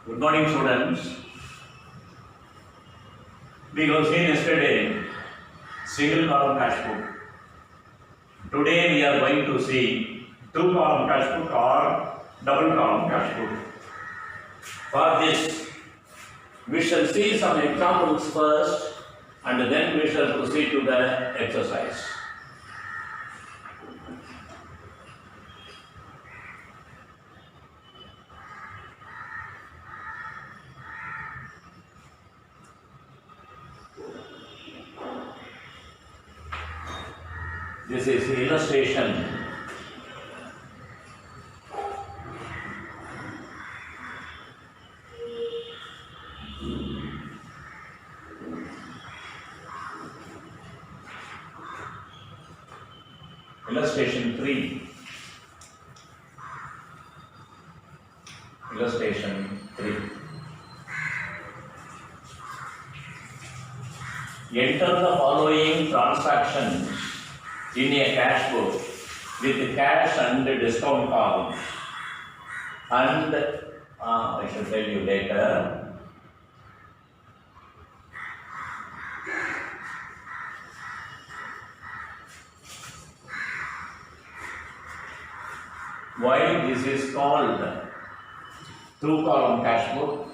Good morning, students. We have seen yesterday single column cash book. Today we are going to see two column cash book or double column cash book. For this, we shall see some examples first and then we shall proceed to the exercise. This is illustration. Illustration 3. Illustration 3. Enter the following transactions in a cash book with cash and discount column. And I shall tell you later. Why this is called two column cash book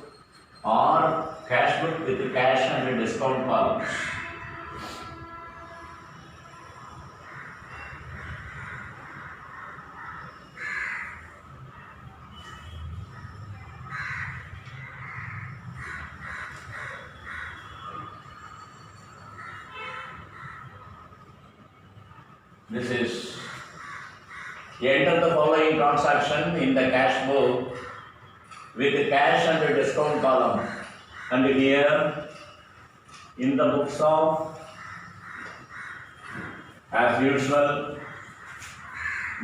or cash book with cash and discount columns. This is enter the following transaction in the cash book with cash and discount column, and here in the books of, as usual,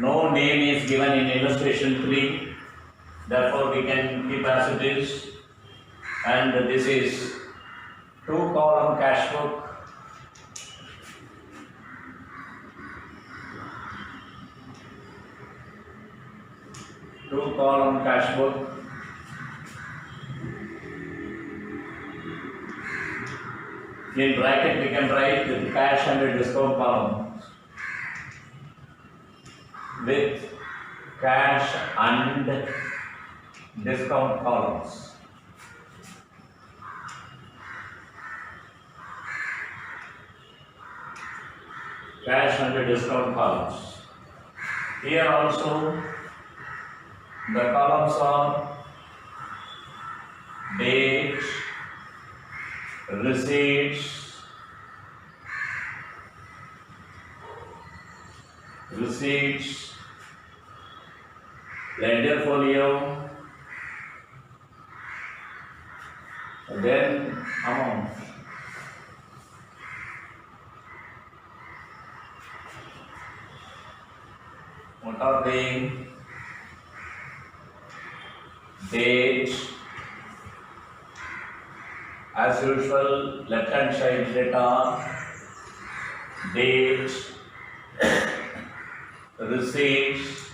no name is given in illustration 3, therefore we can keep as it is, and this is two column cash book. Two column cash book. In bracket we can write with cash and discount column. With cash and discount columns. Cash and discount columns. Here also the columns are date, receipts, ledger folio, and then amount. What are they? Date, as usual, left hand side data, date, receipts,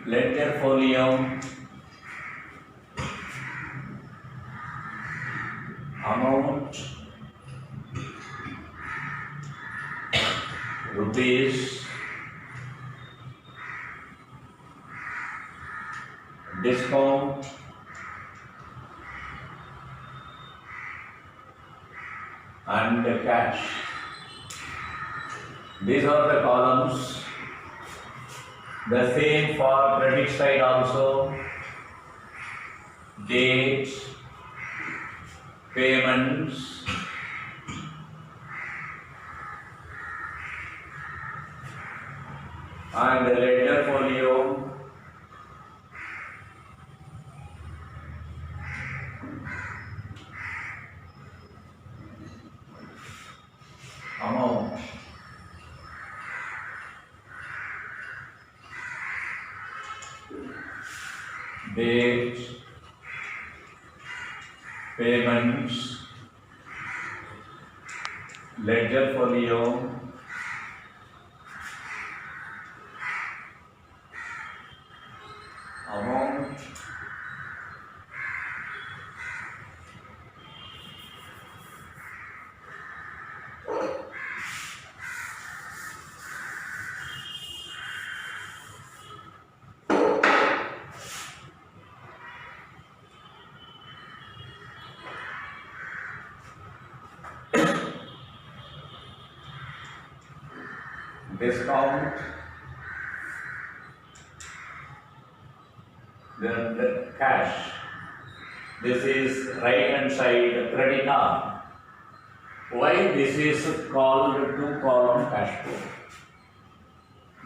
ledger folio, amount, rupees, discount, and cash. These are the columns. The same for credit side also. Date, payments, and the ledger folio. Amount. Date, payments, ledger folio, amount. discount, then the cash. This is right hand side creditor. Why this is called two column cash flow?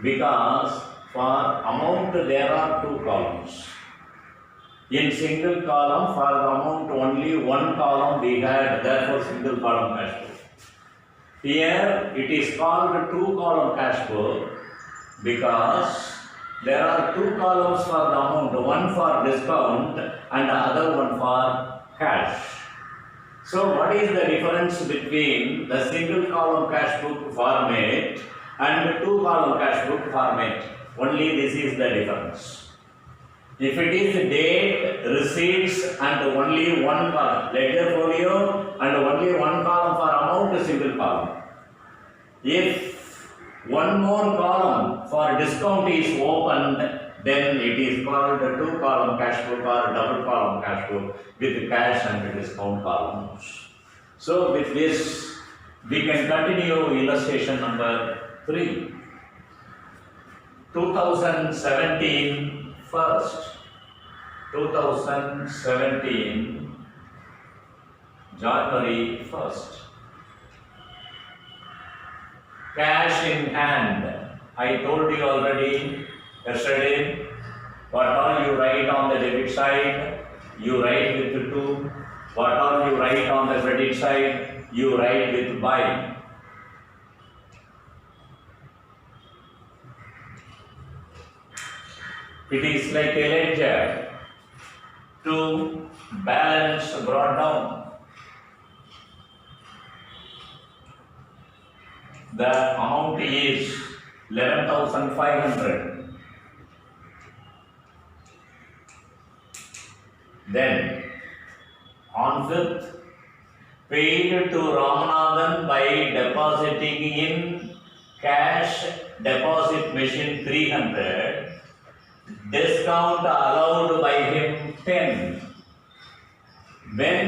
Because for amount there are two columns. In single column for the amount only one column we had, therefore single column cash flow. Here it is called two column cash flow because there are two columns for the amount, one for discount and the other one for cash. So what is the difference between the single column cash book format and the two column cash book format? Only this is the difference. If it is date, receipts and only one column, ledger folio and only one column for amount, single column. If one more column for discount is opened, then it is called a two column cash book or double column cash book with cash and discount columns. So with this we can continue illustration number 3. 2017 first. 2017 January 1st. Cash in hand. I told you already yesterday, what all you write on the debit side, you write with 2. What all you write on the credit side, you write with by. It is like a ledger. To balance brought down. The amount is 11,500. Then on 5th, paid to Ramanathan by depositing in cash deposit machine 300. Discount allowed by him 10. When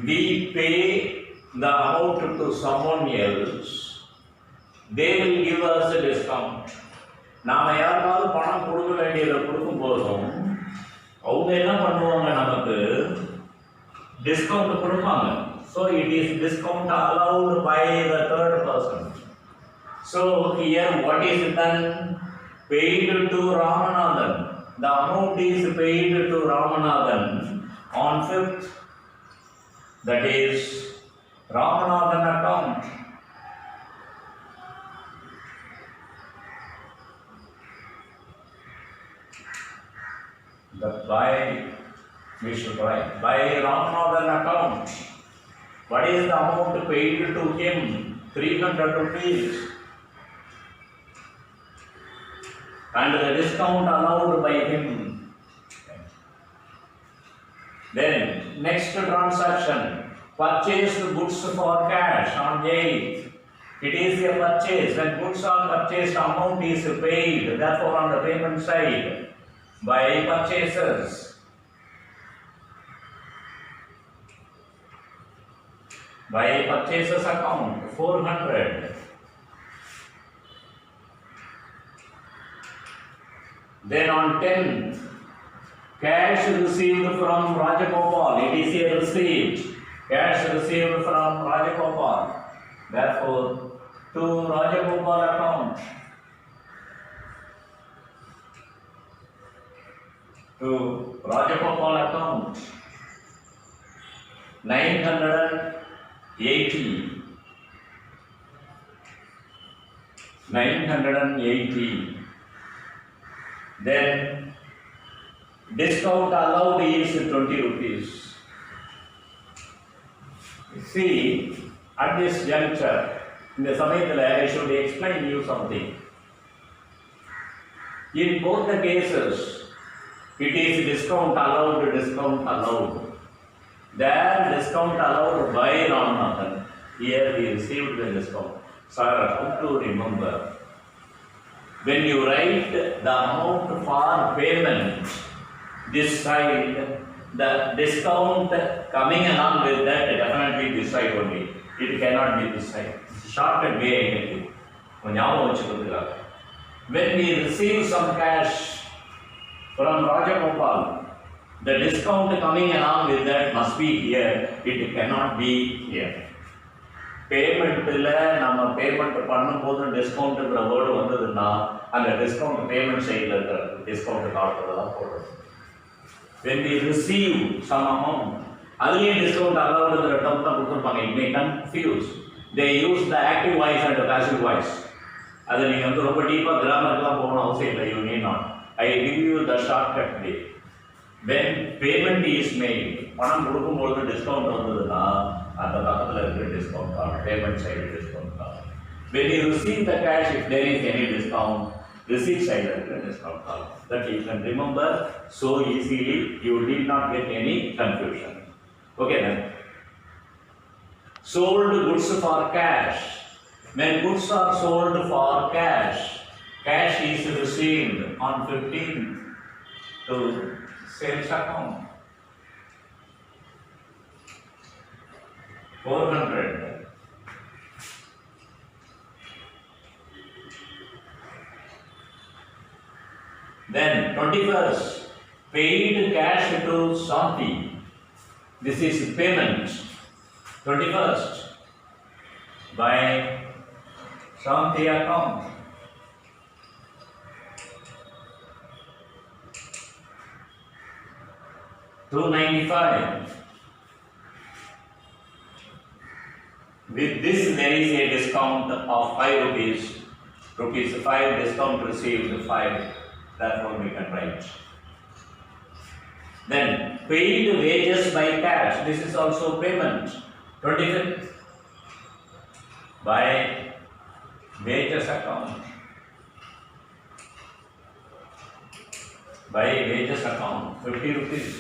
we pay the amount to someone else, they will give us a discount. நாம யாருக்காவது பணம் கொடுக்க வேண்டியதை கொடுக்கும் போதும் அவங்க என்ன பண்ணுவாங்க, நமக்கு டிஸ்கவுண்ட் கொடுப்பாங்க. So it is discount allowed by the third person. So here what is done? Paid to Ramanathan. The amount is paid to Ramanathan on 5th. That is Ramanathan account. The by, we should write, by Ramanathan account. What is the amount paid to him? 300 rupees. And the discount allowed by him. Then next transaction, purchased goods for cash on 8th. It is a purchase. When goods are purchased, amount is paid. Therefore, on the payment side, by purchasers. By purchasers account, 400. Then on 10th, cash received from Rajagopal. It is a receipt. Cash received from Rajagopal. Therefore, to Rajagopal account. To Rajagopal account. 980. 980. Then discount allowed is 20 rupees. See, at this juncture, in the Samayathala, I should explain you something. In both the cases, It is discount allowed. There discount allowed by Ramanathan. Here we received the discount. Sir, how to remember? When you write the amount for payment, this side, the discount coming along with that, definitely this side only. It cannot be this side. Shortcut way. When we receive some cash from Rajagopal, the discount coming along with that must be here. It cannot be here. Payment நம்ம payment பண்ணும்போது டிஸ்கவுண்ட்ங்கிற word வந்ததுன்னா அந்த discount payment சைடில் இருக்கிற discount காலத்தில் தான் போடுறது. When we receive some amount, அதுலேயும் டிஸ்கவுண்ட் அலவுடுங்கிற டேர்ம் தான் கொடுத்துருப்பாங்க. It may confuse. They use the active voice and the passive voice. அது நீங்கள் ரொம்ப டீப்பாக கிராமருக்குலாம் போகணும் அவசியம் இல்லை. You need not. I give you the shortcut way. When payment is made, பணம் கொடுக்கும்போது டிஸ்கவுண்ட் வந்ததுன்னா அந்த பக்கத்தில் இருக்கிற discount card, payment side discount card. When you receive the cash, if there is any discount, receipt side இருக்கிற discount card. That you can remember so easily, you did not get any confusion. Okay then. Sold goods for cash. When goods are sold for cash, cash is received on 15th to sales account. 400. Then 21st, paid cash to Santi. This is payment. 21st by Santi account. $295. With this, there is a discount of 5 rupees. Rupees 5 discount received 5. Therefore, we can write. Then, paid wages by cash. This is also payment. 25th by wages account. By wages account, 50 rupees.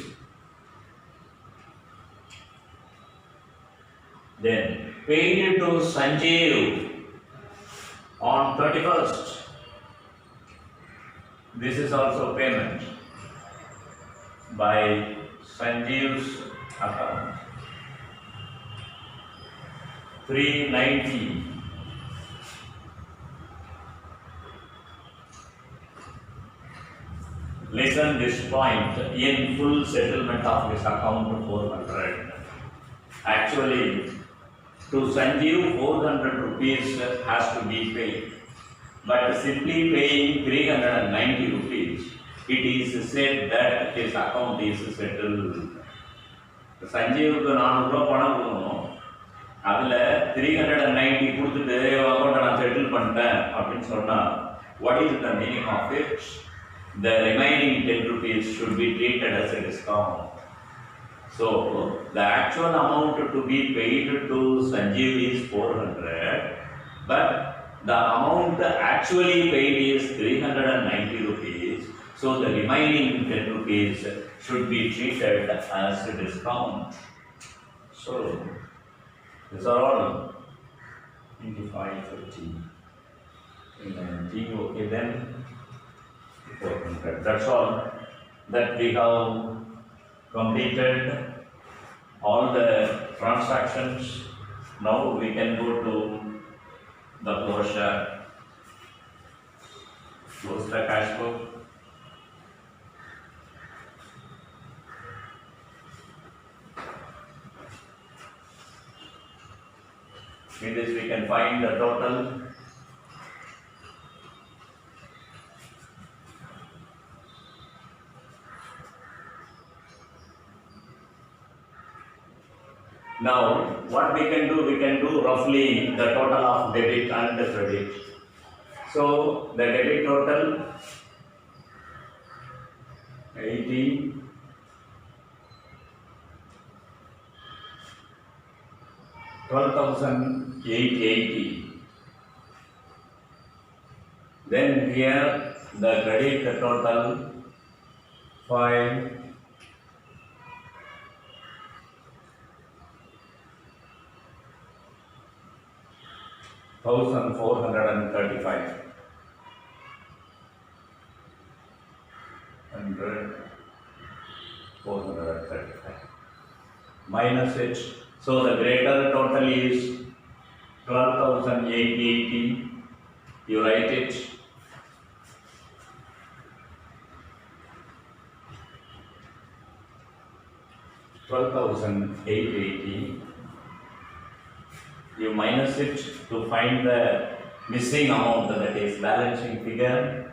Then paid to Sanjeev on 31st. This is also payment by Sanjeev's account. 390. Listen this point. In full settlement of this account 400. Actually, to Sanjeev 400 rupees has to be paid, but simply paying 390 rupees, it is said that his account is settled. Sanjeevக்கு 400 ரூபாய் பணம் கொடுக்கணும், அதில் 390 கொடுத்துட்டு அக்கௌண்ட்டை நான் settle பண்ணிட்டேன் அப்படின்னு சொன்னால், what is the meaning of it? The remaining 10 rupees should be treated as a discount. So, the actual amount to be paid to Sanjeev is 400, but the amount actually paid is 390 rupees. So, the remaining 10 rupees should be treated as a discount. So, these are all 25, 30, 90, okay then 400. That's all that we have completed all the transactions. Now we can go to the closure. Close the cash book. In this we can find the total. Now, what we can do roughly the total of debit and credit. So, the debit total 80, 12,880. Then here the credit total 5,435 minus it. So the greater total is 12,880. You write it. $12,880. You minus it to find the missing amount, that is balancing figure.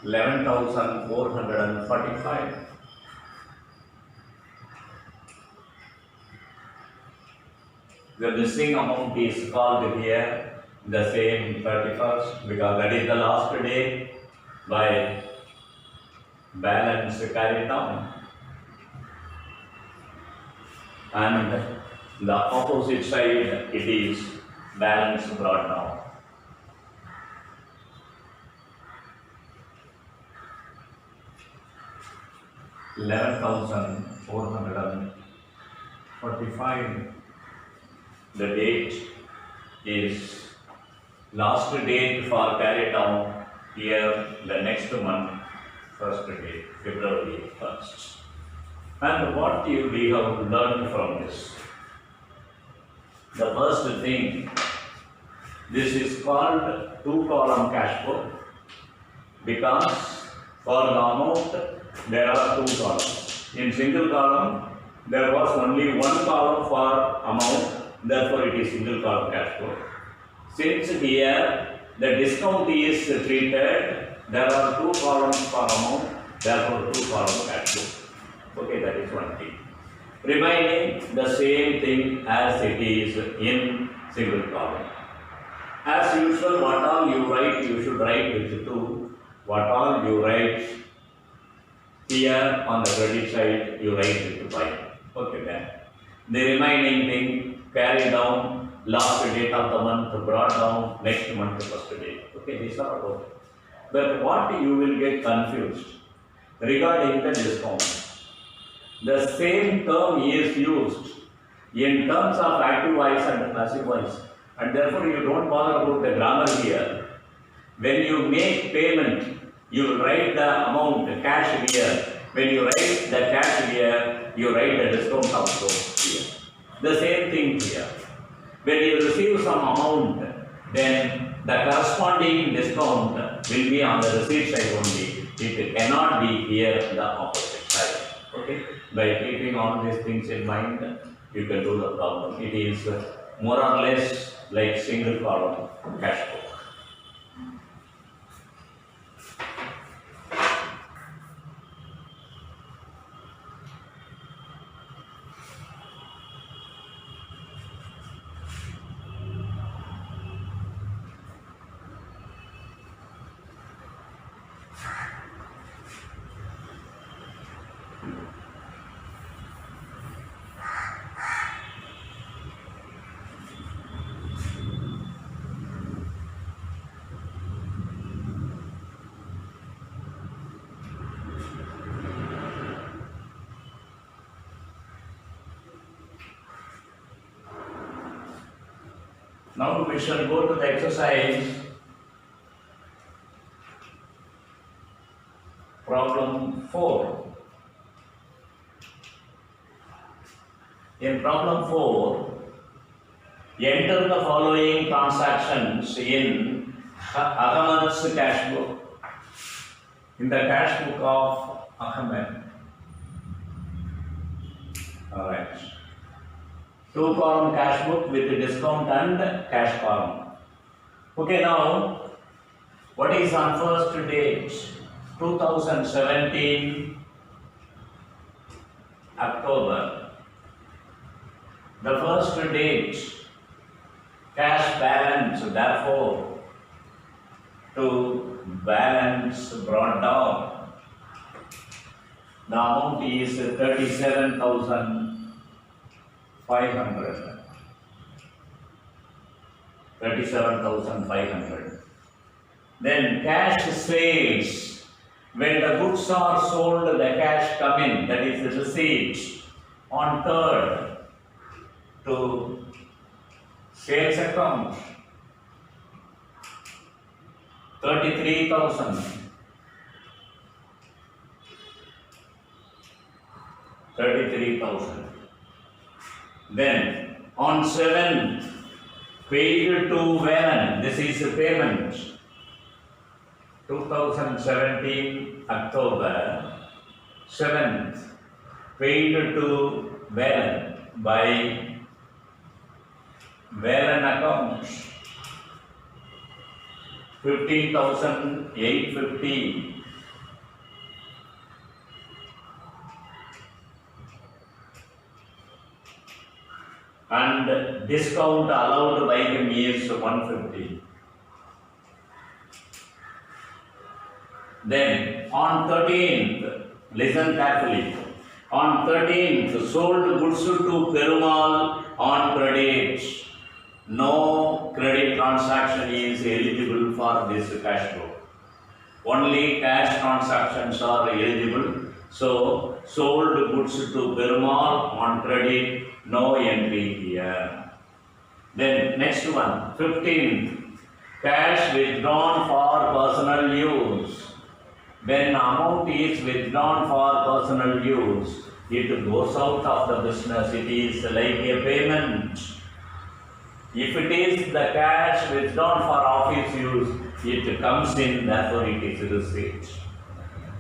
$11,445. The missing amount is called here the same 31st because that is the last day by balance carried down, and the opposite side it is balance brought down. $11,445. The date is last date for carry down here the next month, first date, February 1st. And what we have learned from this? The first thing, this is called two-column cash flow because for the amount there are two columns. In single column there was only one column for amount, therefore it is single column cash flow. Since here the discount is treated, there are two columns for amount, therefore two column cash flow. Okay, that is one thing. Remaining the same thing as it is in single column. As usual, what all you write, you should write with 2. What all you write here on the credit side, you write with 5. Okay, then. The remaining thing, carry down, last date of the month, brought down, next month, first date. Okay, these are all. But what you will get confused regarding the discount. The same term is used in terms of active voice and passive voice, and therefore you don't bother about the grammar here. When you make payment, you will write the amount, the cash here. When you write the cash here, you write the discount also here. The same thing here. When you receive some amount, then the corresponding discount will be on the receipt side only. It cannot be here on the opposite side. Okay? By keeping all these things in mind, you can do the problem. It is more or less like single column cash flow. Now we shall go to the exercise problem 4. In problem 4, enter the following transactions in Ahmed's cash book. In the cash book of Ahmed. Alright. 2-column cash book with discount and cash column. Okay, now what is on first date? 2017 October. The first date cash balance, therefore to balance brought down. The amount is 37,500. 37,500. Then cash sales. When the goods are sold, the cash come in, that is the receipt on 3rd to sales account. 33,000. 33,000. Then on 7th, paid to when? This is the payment. 2017 October 7th, paid to Valen by Valen account. 15,850. And discount allowed by him is 150. Then on 13th, listen carefully. On 13th, sold goods to Perumal on credit. No credit transaction is eligible for this cash flow. Only cash transactions are eligible. So, sold goods to Perumal on credit, no entry here. Then next one, 15th, cash withdrawn for personal use. When amount is withdrawn for personal use, it goes out of the business. It is like a payment. If it is the cash withdrawn for office use, it comes in, therefore it is receipt.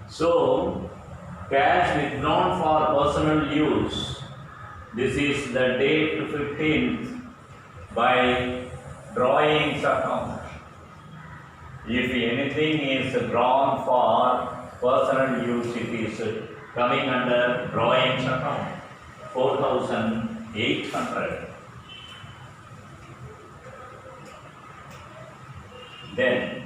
So, cash withdrawn for personal use, this is the date 15th by drawings account. If anything is drawn for personal use, it is coming under drawings account, 4,800. Then,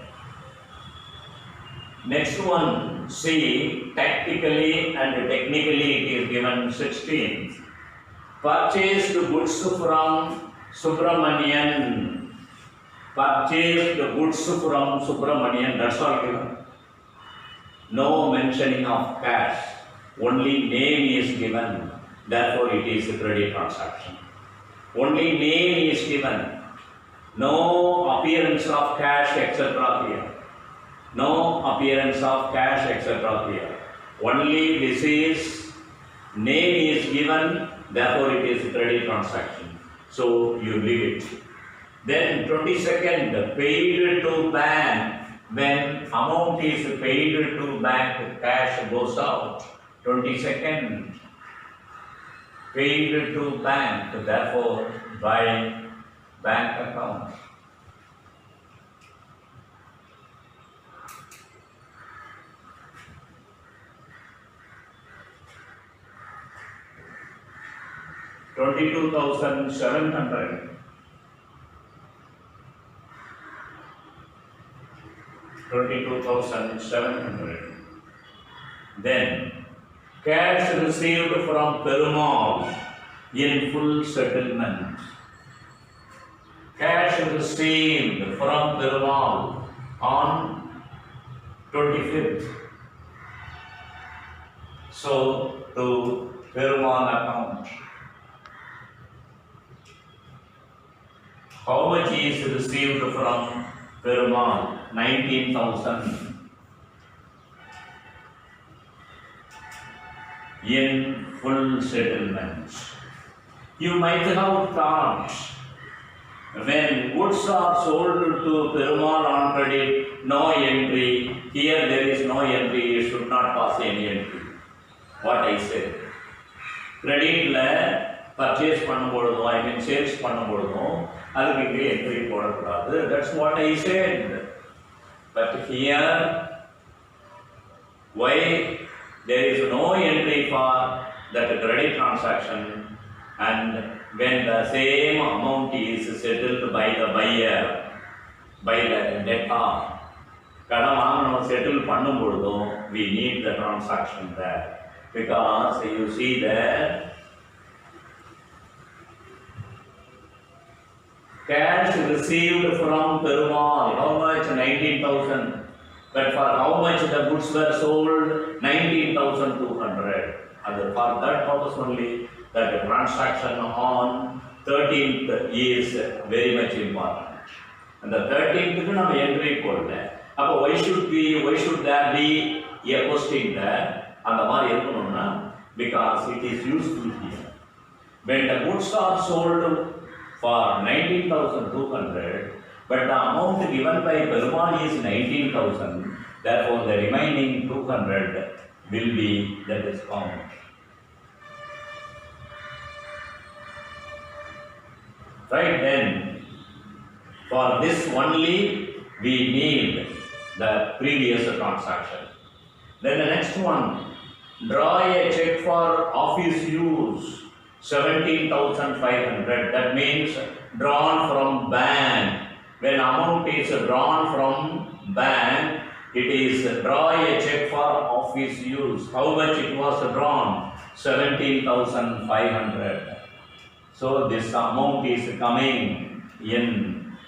next one, see, tactically and technically it is given 16th. Purchased goods from Subramanian. Purchased goods from Subramanian, that's all given. No mentioning of cash, only name is given, therefore it is a credit transaction. Only name is given, no appearance of cash, etc. here. No appearance of cash, etc. here. Only this is, name is given, therefore it is a credit transaction. So you leave it. Then 22nd, paid to bank. When amount is paid to bank, cash goes out. 22nd, paid to bank, therefore by bank account. $22,700. 22,700. Then cash received from Perumal in full settlement. Cash received from Perumal on 25th. So to Perumal account. How much is received from Perumal? 19,000 in full settlement. You might have thought, when goods are sold to Perumal on credit, no entry. Here there is no entry, you should not pass any entry. What I said. Credit purchase பண்ணும்பொழுதும், I mean sales பண்ணும்பொழுதும், அதுக்கு இங்கே entry போடக்கூடாது. That's what I said. But here, why there is no entry for that credit transaction, and when the same amount is settled by the buyer, by the debtor, கடன் வாங்கணும் settle பண்ணும்பொழுதும், we need the transaction there, because you see there Cash received from Perumal. How much? 19,000. But for how much the goods were sold? 19,200. And for that purpose only, that the transaction on 13th is very much important. And the 13th க்கு நம்ம entry போடல. அப்போ why should there be a question there? அந்த மாதிரி இருக்கணும்னா because it is useful here. When the goods are sold for 19,200, but the amount given by Perumal is 19,000, therefore the remaining 200 will be the discount. Right, then, for this only we need the previous transaction. Then the next one, draw a check for office use, 17,500. That means drawn from bank. When amount is drawn from bank, it is draw a check for office use. How much it was drawn? 17,500. So this amount is coming in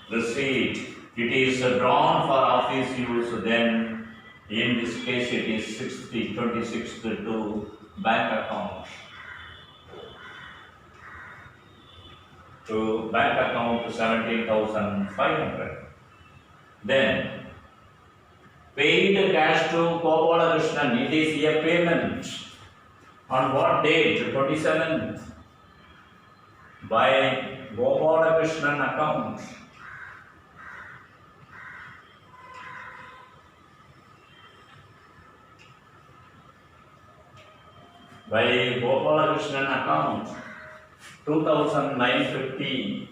receipt. It is drawn for office use. Then in this case it is 26th to bank account. To bank account 17,500. Then paid cash to Gopalakrishnan. It is a payment. On what date? 27th. By Gopalakrishnan account. By Gopalakrishnan account. 2,950.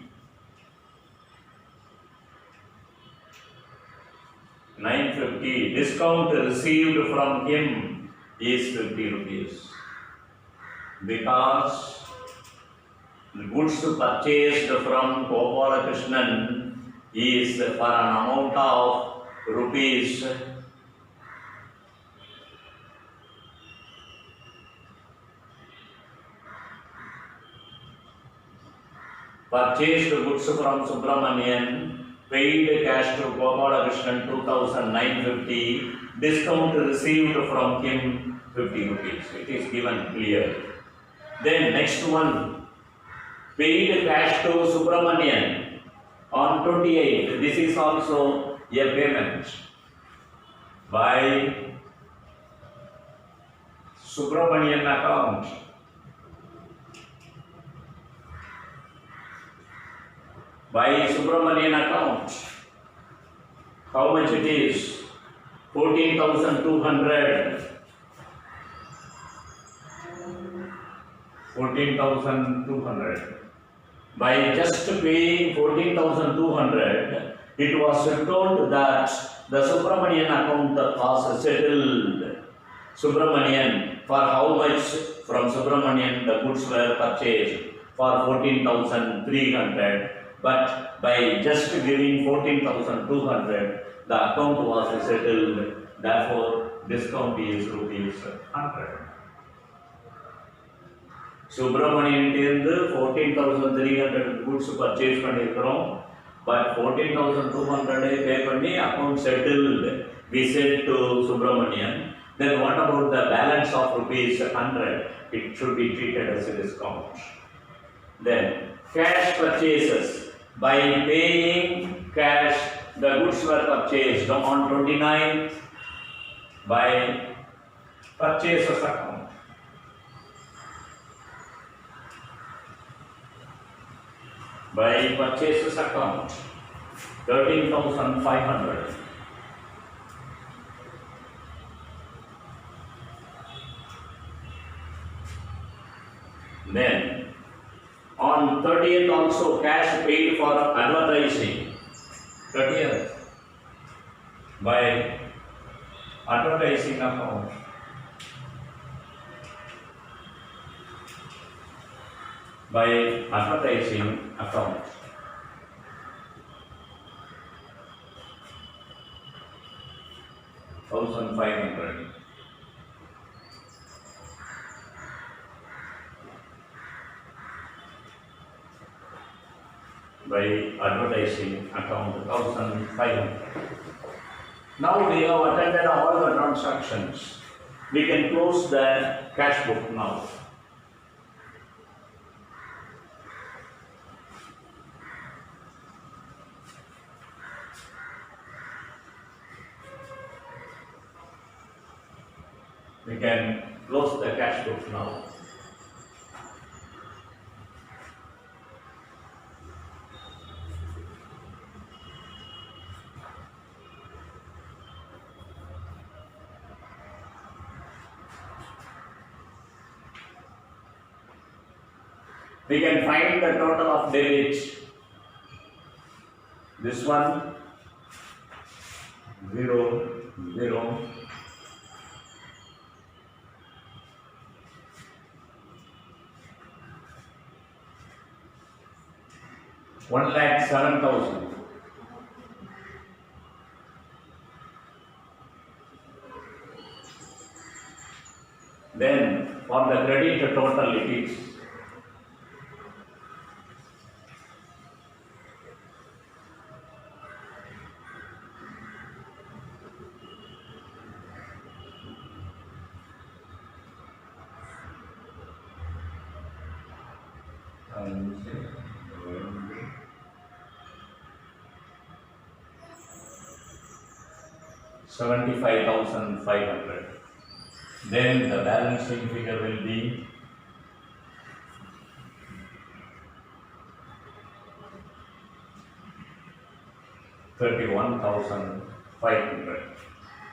Discount received from him is 50 rupees. Because the goods purchased from Gopalakrishnan is for an amount of rupees purchased goods from Subramanian, paid cash to Gopalakrishnan 2,950, discount received from him 50 rupees. It is given clear. Then next one, paid cash to Subramanian on 28th. This is also a payment by Subramanian account. By Subramanian account. How much it is? 14,200. 14,200. By just paying 14,200, it was told that the Subramanian account was settled. Subramanian, for how much from Subramanian the goods were purchased? For 14,300. But by just giving 14,200, the account was settled. Therefore, discount is rupees 100. Subramanian is 14,300 goods purchase பண்ணிருக்கிறோம். But 14,200 pay பண்ணி account settled. We said to Subramanian. Then what about the balance of rupees 100? It should be treated as a discount. Then cash purchases. By paying cash, the goods were purchased on 29th by purchasers account. By purchasers account, 13,500. Then on 30th also cash paid for advertising. 30th by advertising account. By advertising account. $1,500. by advertising account 1500. Now we have attended all the transactions. We can close the cash book now. We can close the cash book now. We can find the total of debits. This one 0, 0. One lakh 7,000. Then for the credit total it is 75,500. Then the balancing figure will be 31,500.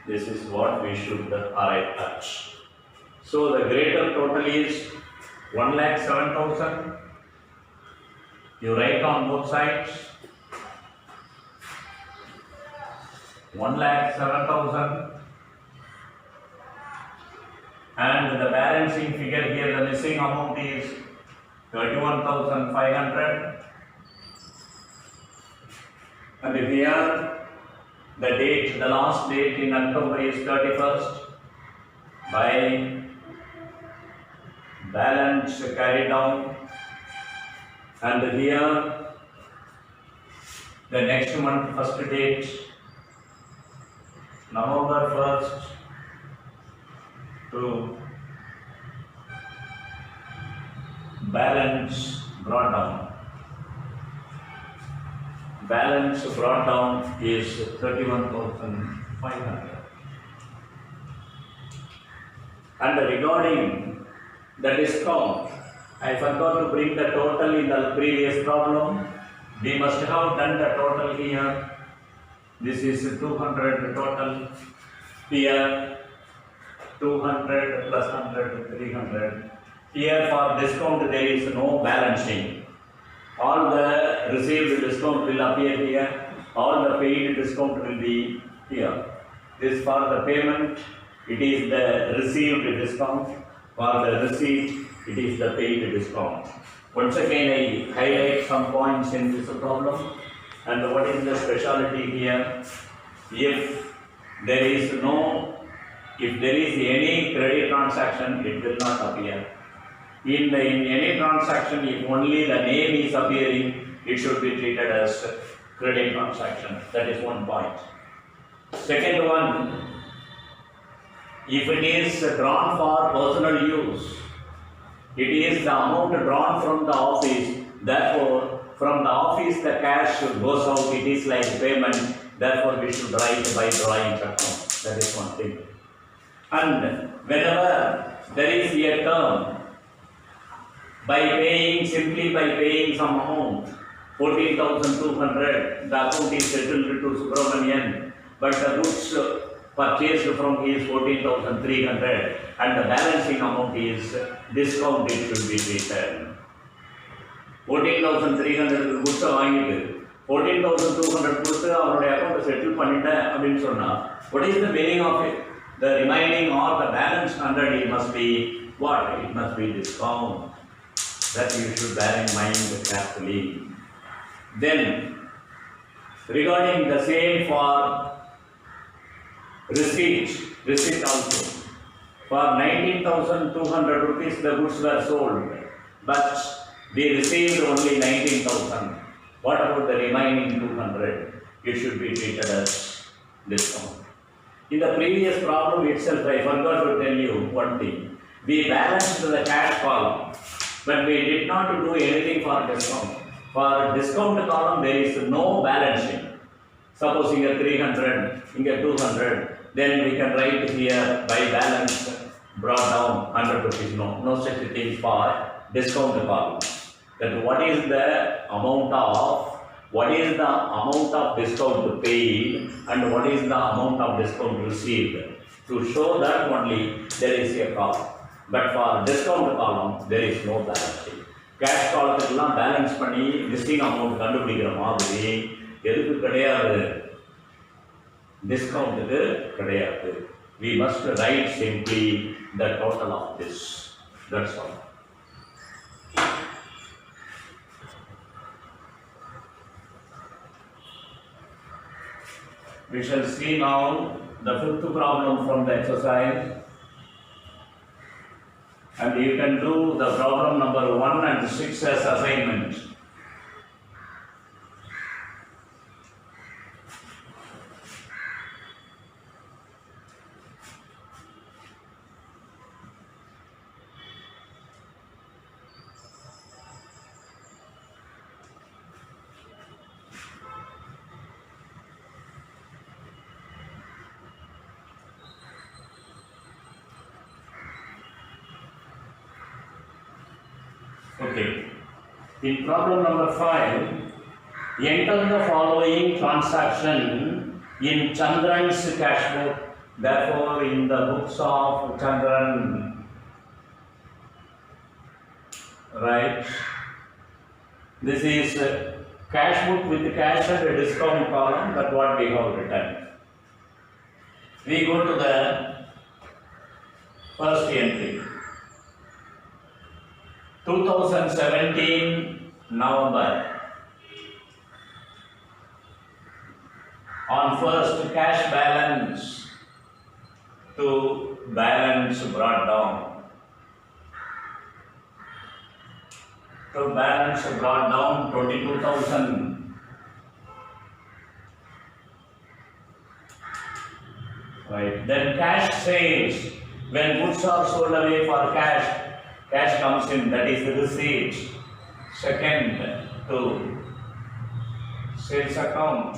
This is what we should arrive at. So the greater total is 1,07,000. You write on both sides 1,07,000, and the balancing figure here, the missing amount is 31,500. And here the date, the last date in October is 31st. By balance carried down, and here the next month first date November 1st to balance brought down. Balance brought down is 31,500. And regarding the discount, I forgot to bring the total in the previous problem. We must have done the total here. This is 200 total. Here 200 plus 100, 300. Here for discount there is no balancing. All the received discount will appear here. All the paid discount will be here. This for the payment, it is the received discount. For the receipt, it is the paid discount. Once again, I highlight some points in this problem. And what is the speciality here? If there is any credit transaction, it will not appear. In any transaction, if only the name is appearing, it should be treated as credit transaction. That is one point. Second one, if it is drawn for personal use, it is the amount drawn from the office. Therefore, from the office the cash goes out. It is like payment. Therefore, we should write by drawing account. That is one thing. And whenever there is a term, simply by paying some amount, 14,200, the account is settled to Subramanian, but the goods purchased from his 14,300 and the balancing amount is discounted should be returned. 14,300 goods வாங்கிட்டு 14,200 கொடுத்து அவருடைய account settle பண்ணிட்டேன் அப்படின்னு சொன்னா, what is the meaning of it? The remaining or the balance 100, it must be what? It must be discount. That you should bear in mind carefully. Then regarding the same for receipt also. For 19,200 rupees the goods were sold, but we received only 19,000. What about the remaining 200? It should be treated as discount. In the previous problem itself, I forgot to tell you one thing. We balanced the cash column, but we did not do anything for discount. For discount column, there is no balancing. Suppose here 300, here 200, then we can write here by balance brought down 100 rupees. No such thing for discount column. That what is the amount of discount paid and what is the amount of discount received. To show that only there is a column. But for discount column, there is no balancing. Cash column balance பண்ணி listing amount கண்டுபிடிக்கிற மாதிரி எதுக்கு கிடையாது, டிஸ்கவுண்ட்டுக்கு கிடையாது. We must write simply the total of this. That's all. We shall see now the fifth problem from the exercise. And you can do the problem number 1 and 6 as assignment. Okay. In problem number 5, enter the following transaction in Chandran's cash book. Therefore, in the books of Chandran, right? This is cash book with cash and a discount column. That's what we have written. We go to the first entry. 2017 November. On first cash balance to balance brought down. To balance brought down 22,000. Right. Then cash sales. When goods are sold away for cash, cash comes in, that is the receipt. Second, to sales account.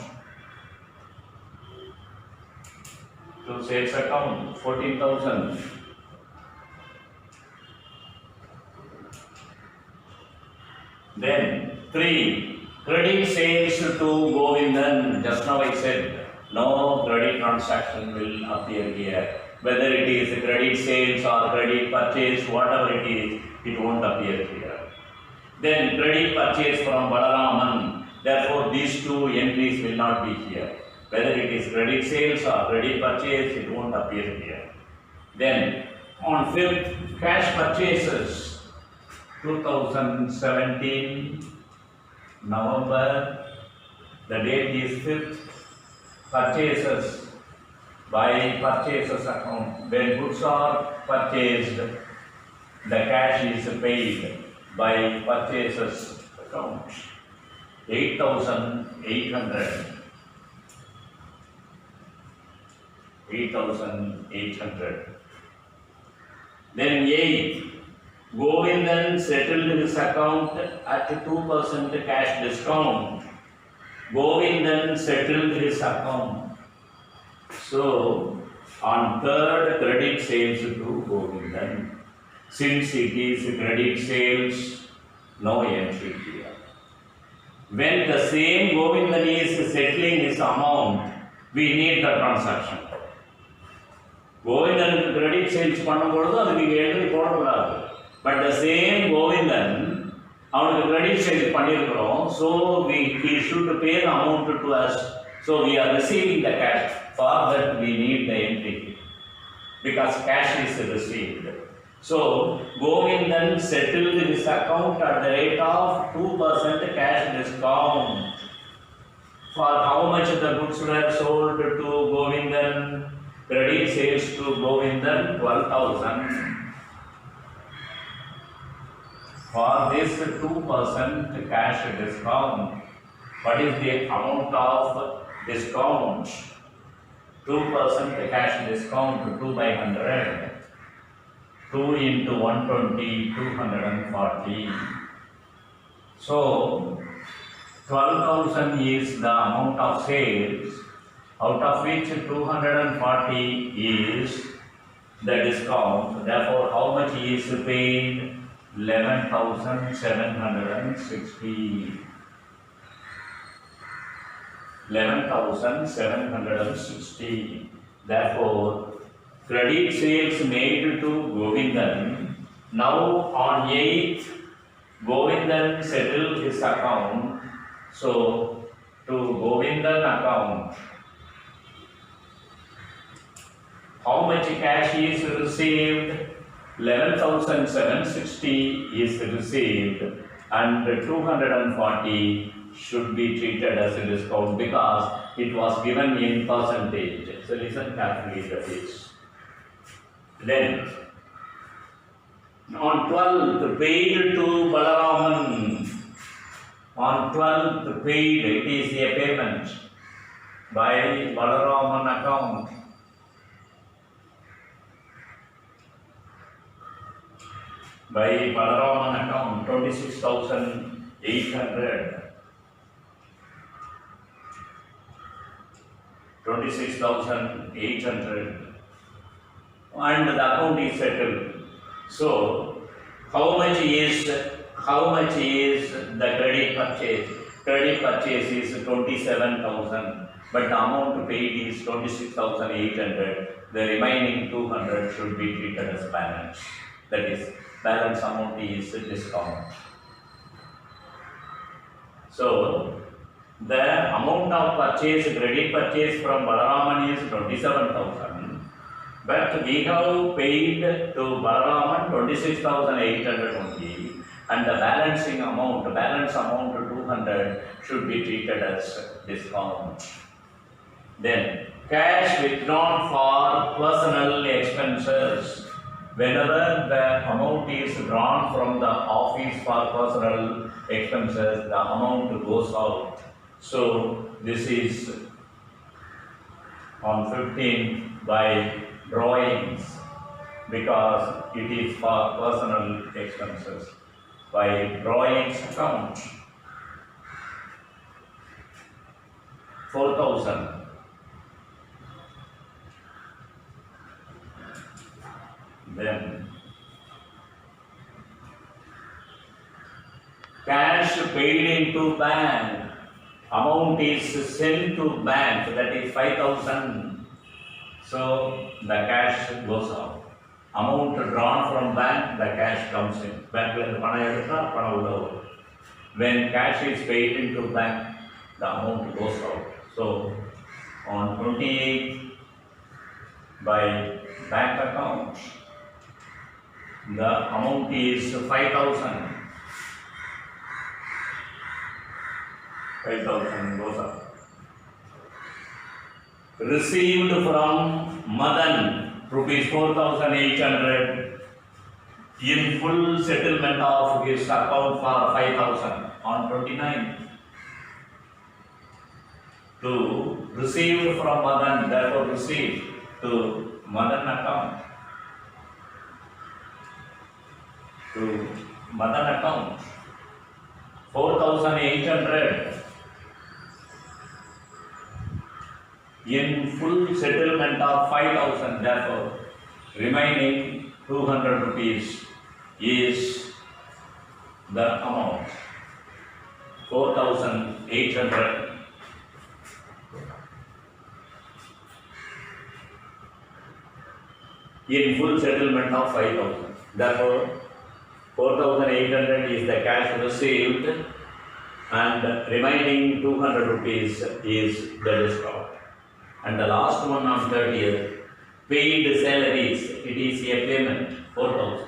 To sales account, 14,000. Then 3, credit sales to Govindan. Just now I said no credit transaction will appear here. Whether it is credit sales or credit purchase, whatever it is, it won't appear here. Then credit purchase from Balaraman. Therefore, these two entries will not be here. Whether it is credit sales or credit purchase, it won't appear here. Then on 5th, cash purchases, 2017 November. The date is 5th. Purchases. By purchases account, when goods are purchased, the cash is paid by purchases account. 8,800. 8,800. Then 8, Govindan settled his account at 2% cash discount. Govindan settled his account. So, on 3rd, credit sales to Govindan. Since it is credit sales, no entry here. When the same Govindan is settling his amount, we need the transaction. Govindan credit sales பண்ணும்பொழுது அதுக்கு இங்கே entry போடக்கூடாது. But the same Govindan அவனுக்கு credit sales பண்ணியிருக்கிறோம். So, he should pay the amount to us. So, we are receiving the cash. For that we need the entry because cash is received. So Govindan settled his account at the rate of 2% cash discount. For how much the goods were sold to Govindan? Credit sales to Govindan 12,000. For this 2% cash discount, What is the amount of discount? 2% cash discount, 2 by 100. 2 into 120, 240. So 12,000 is the amount of sales, out of which 240 is the discount. Therefore, how much is paid? 11,760. 11,760. Therefore, credit sales made to Govindan. Now on 8th, Govindan settled his account. So to Govindan account, how much cash is received? 11,760 is received, and 240 should be treated as a discount because it was given in percentage. So listen carefully to this. Then on 12th paid to Balaraman. On 12th paid, it is a payment by Balaraman account. By Balaraman account, 26,800. 26,800. And the account is settled. So, how much is the credit purchase? Credit purchase is 27,000, but the amount paid is 26,800. The remaining 200 should be treated as balance. That is, balance amount is discount. So, the amount of purchase, credit purchase from Balaraman is 27,000. But we have paid to Balaraman 26,800 only, and the balance amount 200 should be treated as discount. Then cash withdrawn for personal expenses. Whenever the amount is drawn from the office for personal expenses, the amount goes out. So this is on 15 by drawings because it is for personal expenses. By drawings account, 4,000. Then cash paid into bank, amount is sent to bank, that is 5,000. So the cash goes out. Amount drawn from bank, the cash comes in. Bank when cash is paid into bank, the amount goes out. So on 28th by bank account, the amount is 5,000. 5,000 goes up. Received from Madan, rupees 4,800 in full settlement of his account for 5,000 on 29th. To received from Madan, therefore received to Madan account. To Madan account, 4,800 in full settlement of 5,000, therefore remaining 200 rupees is the amount, 4,800. In full settlement of 5,000, therefore 4,800 is the cash received and remaining 200 rupees is the discount. And the last one on 30th, paid salaries, it is a payment, 4,000.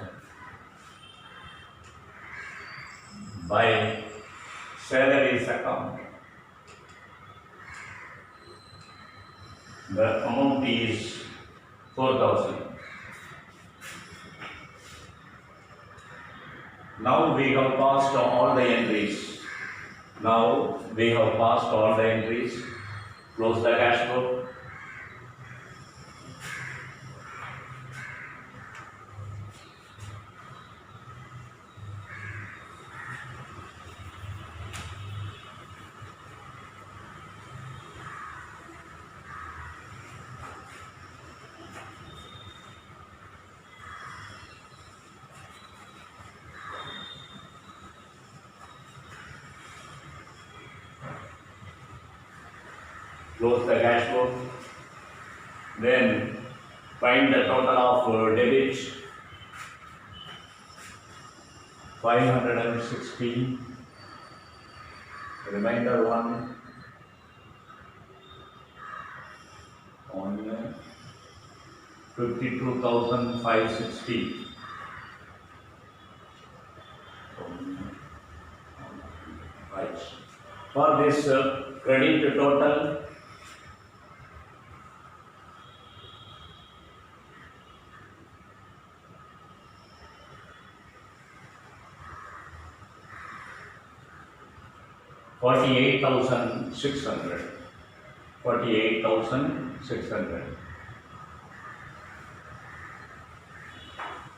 By salaries account, the amount is 4,000. Now we have passed all the entries. Now we have passed all the entries. Close the cash book. Close the cash book. Then find the total of debit 560. Remainder one on 52,560. Right. For this credit total, $48,600. 48,600.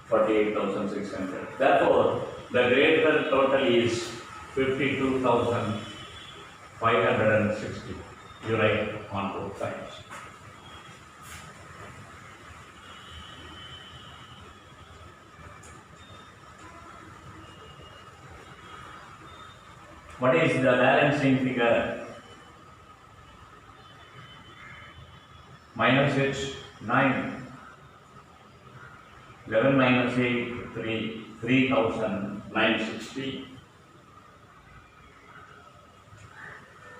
48,600. Therefore, the greater total is 52,560. You write on both sides. What is the balancing figure? Minus it 9. 11 minus 8, 3, 3,960.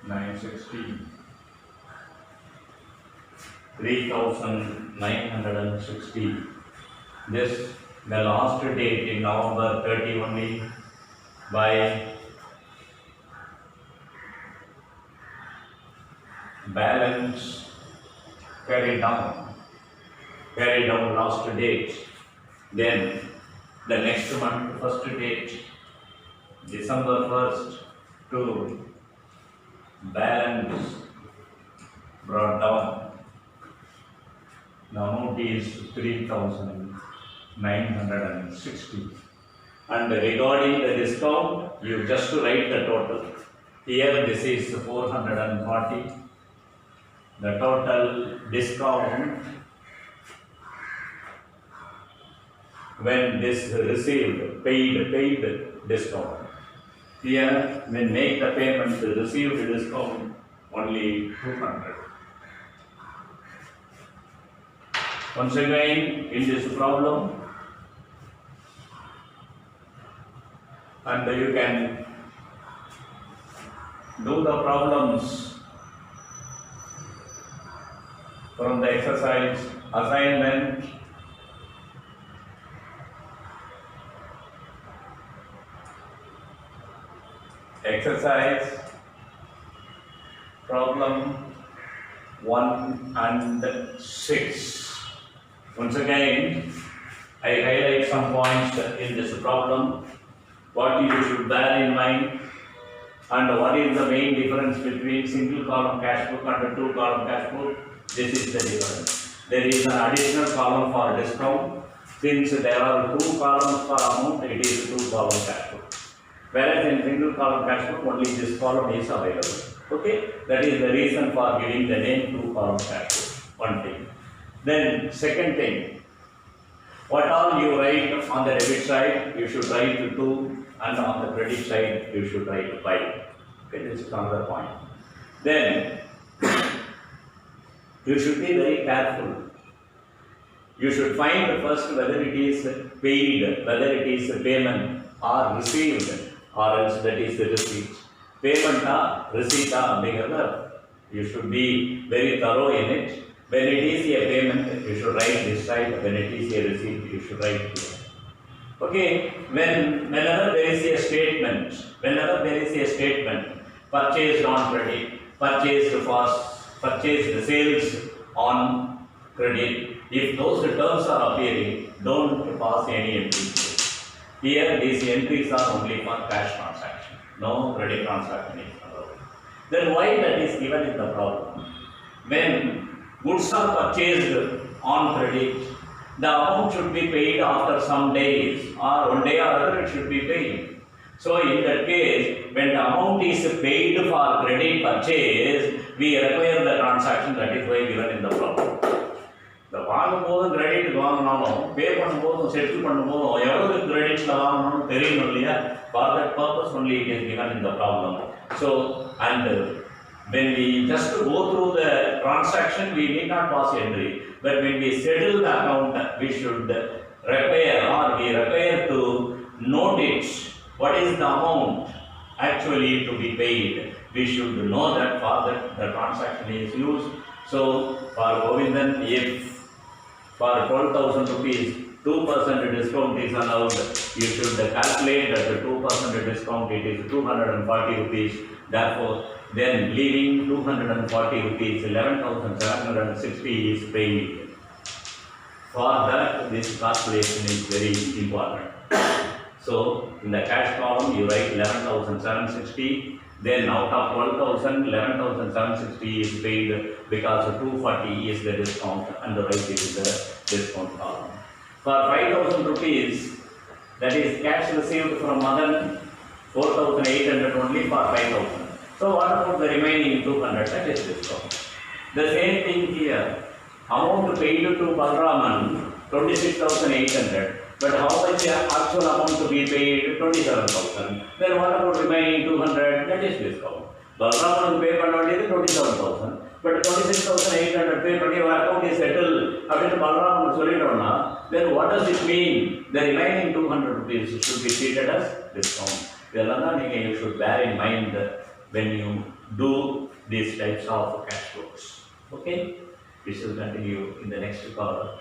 960. 3,960. This the last date in November 30 only by balance carry down last date. Then the next month first date December 1st to balance brought down. The amount is 3,960. And regarding the discount, you just write the total. Here this is 440. The total discount when this received, paid discount. Here when make the payment, received discount only 200. Once again in this problem, and you can do the problems from the exercise assignment. Exercise problem 1 and 6. Once again, I highlight some points in this problem. What you should bear in mind, and what is the main difference between single column cash book and a two column cash book. This is the difference. There is an additional column for discount. Since there are two columns for amount, it is two column cash book. Whereas in single column cash book, only this column is available. Okay, that is the reason for giving the name two column cash book. One thing. Then second thing, what all you write on the debit side, you should write 2, and on the credit side, you should write 5. Okay, this is another point. Then you should be very careful. You should find first whether it is paid, whether it is payment or received, or else that is the receipt. Payment or receipt you should be very thorough in it. When it is a payment, you should write this side. When it is a receipt, you should write here. Okay, whenever there is a statement, purchased on credit, purchased sales on credit, if those terms are appearing, don't pass any entries. Here, these entries are only for cash transaction. No credit transaction is allowed. Then why that is given in the problem? When goods are purchased on credit, the amount should be paid after some days, or one day or other it should be paid. So in that case, when the amount is paid for credit purchase, we require the transaction, that is why given in the problem. இந்த வாங்கும்போது credit வாங்கினாலும் பே பண்ணும்போதும் settle பண்ணும்போதும் எவ்வளவு கிரெடிட்ல வாங்கணும்னு தெரியணும் இல்லையா? For that purpose only it is given in the problem. So and when we just go through the transaction, we need not pass entry, but when we settle the account, we should require to note it. What is the amount actually to be paid? We should know that for that the transaction is used. So for Govindan, if for 12,000 rupees 2% discount is allowed, you should calculate that the 2% discount, it is 240 rupees. Therefore, then leaving 240 rupees, 11,760 is paid. For that, this calculation is very important. So in the cash column, you write 11,760. Then out of 12,000, 11,760 is paid because 240 is the discount and the right is the discount column. For 5,000 rupees, that is cash received from Madan, 4,800 only for 5,000. So what about the remaining 200? That is discount. The same thing here. Amount paid to Balraman, 26,800. But how much actual amount to be paid? 27,000. Then what about remaining 200? That is discount. Balraman pay பண்ணவேண்டியது 27,000. But 26,800 pay பண்ணி your account is settled. அப்படின்னு Balraman சொல்லிட்டோம்னா, then what does it mean? The remaining 200 rupees should be treated as discount. இதெல்லாம் தான் நீங்க you should bear in mind when you do these types of cash flows. Okay? We shall continue in the next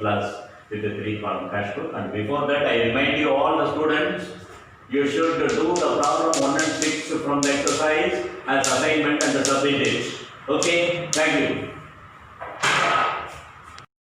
class with the 3-column cash flow. And before that, I remind you all the students, you should do the problem 1 and 6 from the exercise as assignment and submit it. Okay? Thank you.